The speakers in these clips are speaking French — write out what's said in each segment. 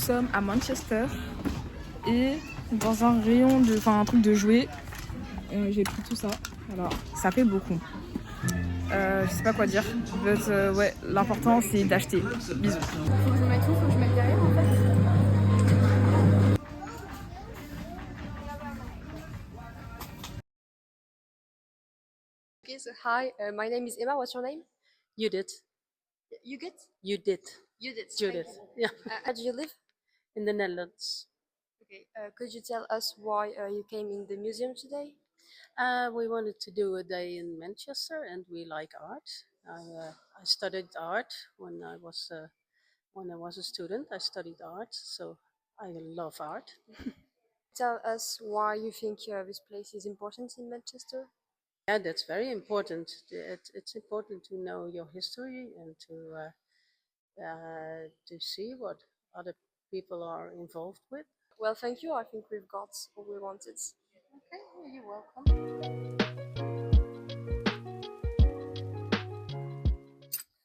sommes à Manchester et dans un rayon de, enfin un truc de jouets, j'ai pris tout ça. Alors ça fait beaucoup. Je sais pas quoi dire. But, ouais, l'important c'est d'acheter. Bisous. Faut que je mette où? Faut que je mette derrière en fait. Okay, so hi, my name is Emma. What's your name? Judith. You get? Judith. Judith. Judith. Yeah. Where do you live? In the Netherlands. Okay. Could you tell us why you came in the museum today? We wanted to do a day in Manchester, and we like art. I studied art when I was a student. I studied art, so I love art. Tell us why you think this place is important in Manchester. Yeah, that's very important. It's important to know your history and to see what other people are involved with. Well, thank you. I think we've got what we wanted. Okay, you're welcome.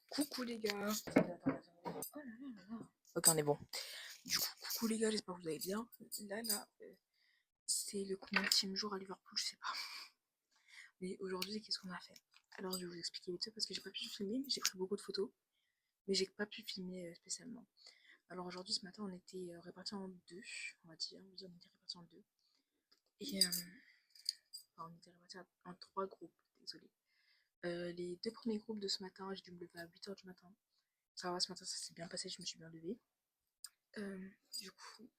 Coucou les gars. Oh là là là là. Ok, on est bon. Du coup, coucou les gars, j'espère que vous allez bien. Là, c'est le combienième jour à Liverpool, je sais pas. Mais aujourd'hui, qu'est-ce qu'on a fait? Alors, je vais vous expliquer vite fait parce que j'ai pas pu filmer, mais j'ai pris beaucoup de photos. Mais j'ai pas pu filmer spécialement. Alors aujourd'hui, ce matin, on était répartis en deux, on va dire. On était répartis en deux. Et enfin, on était répartis en trois groupes, désolé. Les deux premiers groupes de ce matin, j'ai dû me lever à 8h du matin. Ça va, ce matin, ça s'est bien passé, je me suis bien levée. Du coup,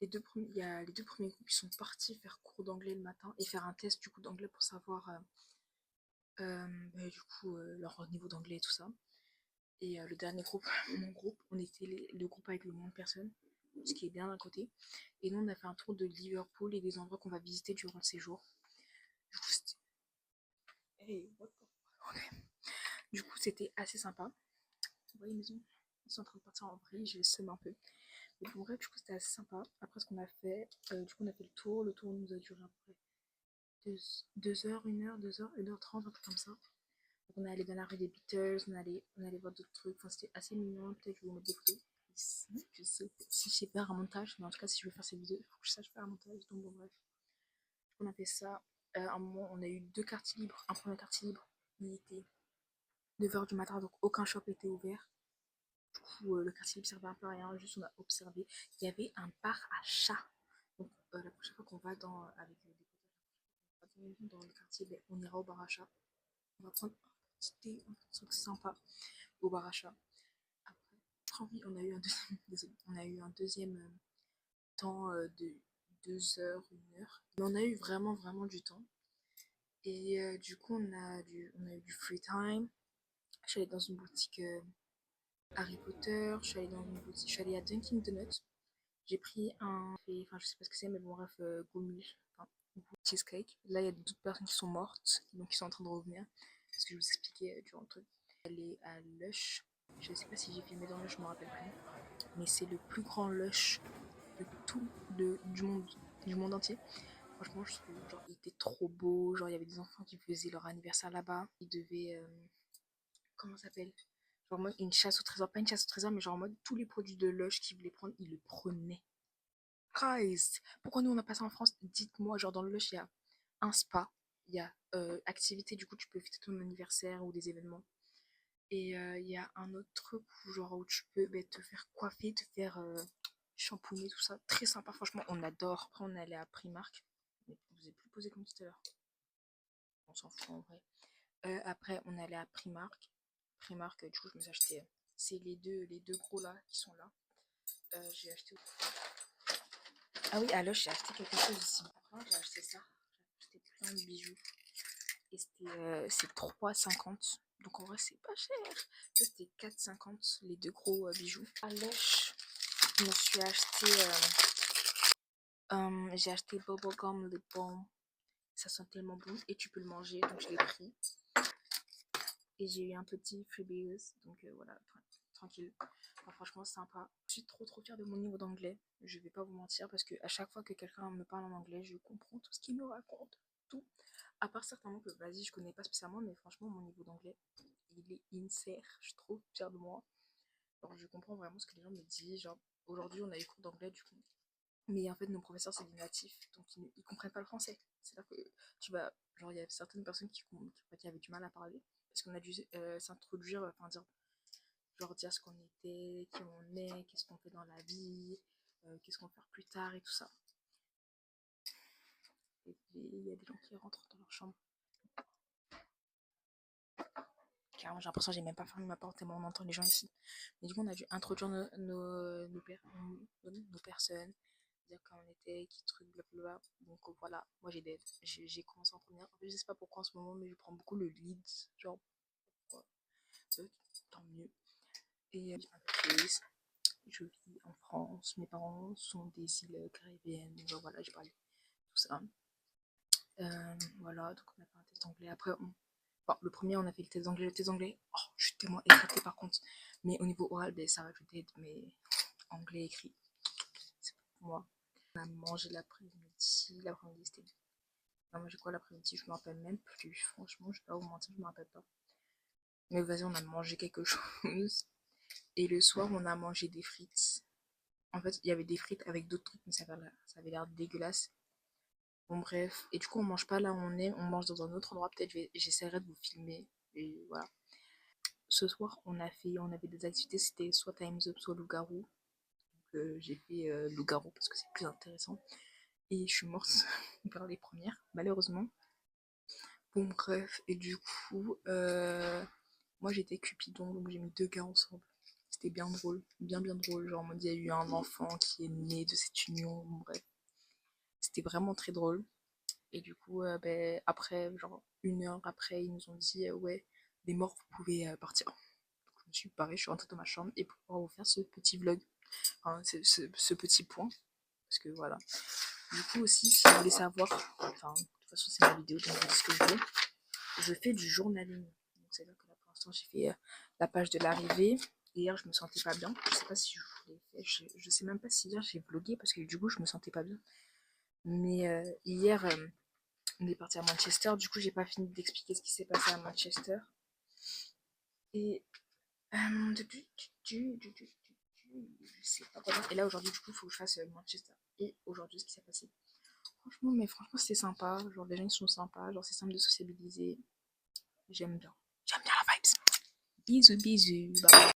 les deux premiers groupes, ils sont partis faire cours d'anglais le matin et faire un test du coup d'anglais pour savoir du coup leur niveau d'anglais et tout ça. Et le dernier groupe, mon groupe, on était le groupe avec le moins de personnes, ce qui est bien d'un côté. Et nous, on a fait un tour de Liverpool et des endroits qu'on va visiter durant le séjour. Du coup, c'était... Hey, what the fuck? Okay. Du coup, c'était assez sympa. Vous voyez les maisons? Ils sont en train de partir en vrille, je les sème un peu. Mais bon, bref, du coup, c'était assez sympa. Après, ce qu'on a fait, du coup, on a fait le tour. Le tour nous a duré à peu près 2 heures, 1 heure, 2 heures, 1h30, un truc comme ça. Donc, on est allé dans la rue des Beatles, on est allé voir d'autres trucs. Enfin, c'était assez mignon. Peut-être que je vais vous mettre des photos. Je sais si je sais faire un montage, mais en tout cas, si je veux faire ces vidéos, il faut que je sache faire un montage. Donc, bon, bref. On a fait ça. À un moment, on a eu 2 quartiers libres. Un premier quartier libre, il était 9h du matin, donc aucun shop était ouvert. Du coup, le quartier libre servait un peu à rien, juste on a observé. Il y avait un bar à chat. Donc, la prochaine fois qu'on va avec des potes dans le quartier, ben, on ira au bar à chat. On va prendre un petit thé, un truc sympa au bar à chat. Après, oui, on a eu un deuxième, désolé, on a eu un deuxième temps de 2 heures, 1 heure. Mais on a eu vraiment, vraiment du temps. Et du coup, on a eu du free time. Je suis allée dans une boutique Harry Potter. Je suis allée à Dunkin' Donuts. J'ai pris enfin, je sais pas ce que c'est, mais bon, bref, gommage, enfin, cheesecake. Là, il y a d'autres personnes qui sont mortes, donc qui sont en train de revenir. Parce que je vous expliquais durant le truc. Elle est à Lush. Je sais pas si j'ai filmé dans Lush, je me rappelle plus. Mais c'est le plus grand Lush de tout du monde entier. Franchement, je trouve, genre, il était trop beau. Genre, il y avait des enfants qui faisaient leur anniversaire là-bas. Ils devaient, comment ça s'appelle? Genre, en mode une chasse au trésor. Pas une chasse au trésor, mais genre en mode tous les produits de Lush qu'ils voulaient prendre, ils le prenaient. Guys, pourquoi nous on a pas ça en France? Dites-moi, genre dans le Lush, il y a un spa, il y a activité, du coup tu peux fêter ton anniversaire ou des événements. Et il y a un autre truc où, genre, où tu peux te faire coiffer, te faire shampooiner, tout ça. Très sympa, franchement, on adore. Après, on est allé à Primark. Mais je vous ai plus posé comme tout à l'heure. On s'en fout en vrai. Après, on est allé à Primark. Primark, du coup, je me suis acheté. C'est les deux gros là qui sont là. J'ai acheté. Ah oui, à Lush, j'ai acheté quelque chose aussi. Après, j'ai acheté ça. J'ai acheté plein de bijoux. Et c'est 3,50. Donc en vrai, c'est pas cher. Là, c'était 4,50 les deux gros bijoux. À Lush, je me suis acheté. J'ai acheté Bubblegum Lip Balm. Ça sent tellement bon. Et tu peux le manger, donc je l'ai pris. Et j'ai eu un petit freebies. Donc voilà, tranquille. Enfin, franchement, sympa. Je suis trop fière de mon niveau d'anglais. Je vais pas vous mentir parce que à chaque fois que quelqu'un me parle en anglais, je comprends tout ce qu'il me raconte. Tout. À part certains mots que, vas-y, je connais pas spécialement, mais franchement, mon niveau d'anglais, il est insert. Je suis trop fière de moi. Alors, je comprends vraiment ce que les gens me disent. Genre, aujourd'hui, on a eu cours d'anglais du coup. Mais en fait, nos professeurs, c'est des natifs, donc ils comprennent pas le français. C'est-à-dire que tu vas. Genre, il y a certaines personnes qui avaient du mal à parler, parce qu'on a dû s'introduire, enfin dire, genre dire ce qu'on était, qui on est, qu'est-ce qu'on fait dans la vie, qu'est-ce qu'on va faire plus tard et tout ça. Et il y a des gens qui rentrent dans leur chambre. Carrément, j'ai l'impression que j'ai même pas fermé ma porte tellement on entend les gens ici. Mais du coup, on a dû introduire nos personnes, dire quand on était, qui truc, blablabla. Donc voilà, moi j'ai commencé en première. En fait, je sais pas pourquoi en ce moment, mais je prends beaucoup le lead. Genre, ouais, tant mieux. Et je m'appelle Chris, je vis en France. Mes parents sont des îles caribéennes. Donc voilà, j'ai parlé de tout ça. Voilà, donc on a fait un test anglais. Après, enfin, le premier, on a fait le test d'anglais. Le test d'anglais, oh, je suis tellement éclatée par contre. Mais au niveau oral, ben, ça rajoutait mais anglais écrit. C'est pour moi. On a mangé l'après-midi. L'après-midi, c'était. On a mangé quoi l'après-midi? Je me rappelle même plus. Franchement, je vais pas vous mentir, je me rappelle pas. Mais vas-y, on a mangé quelque chose. Et le soir, on a mangé des frites. En fait, il y avait des frites avec d'autres trucs, mais ça avait l'air dégueulasse. Bon, bref. Et du coup, on mange pas là où on est, on mange dans un autre endroit. Peut-être j'essaierai de vous filmer. Et voilà. Ce soir, on avait des activités, c'était soit Time's Up, soit Loup-Garou. J'ai fait Loup-Garou parce que c'est plus intéressant. Et je suis morte par les premières, malheureusement. Bon, bref. Et du coup, moi j'étais Cupidon, donc j'ai mis deux gars ensemble. C'était bien drôle, bien drôle. Genre, en mode, il y a eu un enfant qui est né de cette union. Bon, bref. C'était vraiment très drôle. Et du coup, ben, après, genre 1 heure après, ils nous ont dit ouais, les morts, vous pouvez partir. Donc, je me suis barrée, je suis rentrée dans ma chambre et pour pouvoir vous faire ce petit vlog, enfin, ce petit point. Parce que voilà. Du coup, aussi, si vous voulez savoir, enfin, de toute façon, c'est ma vidéo, donc je dis ce que je veux. Je fais du journaling. Donc, c'est-à-dire que là, pour l'instant, j'ai fait la page de l'arrivée. Hier, je me sentais pas bien. Je sais pas si je vous l'ai fait. Je sais même pas si hier j'ai vlogué parce que du coup, je me sentais pas bien. Mais hier, on est parti à Manchester, du coup j'ai pas fini d'expliquer ce qui s'est passé à Manchester. Et je sais pas quoi dire. Et là aujourd'hui du coup il faut que je fasse Manchester. Et aujourd'hui ce qui s'est passé. Franchement c'était sympa. Genre les gens ils sont sympas, genre c'est simple de sociabiliser. J'aime bien. J'aime bien la vibes. Bisous bisous. Bye bye.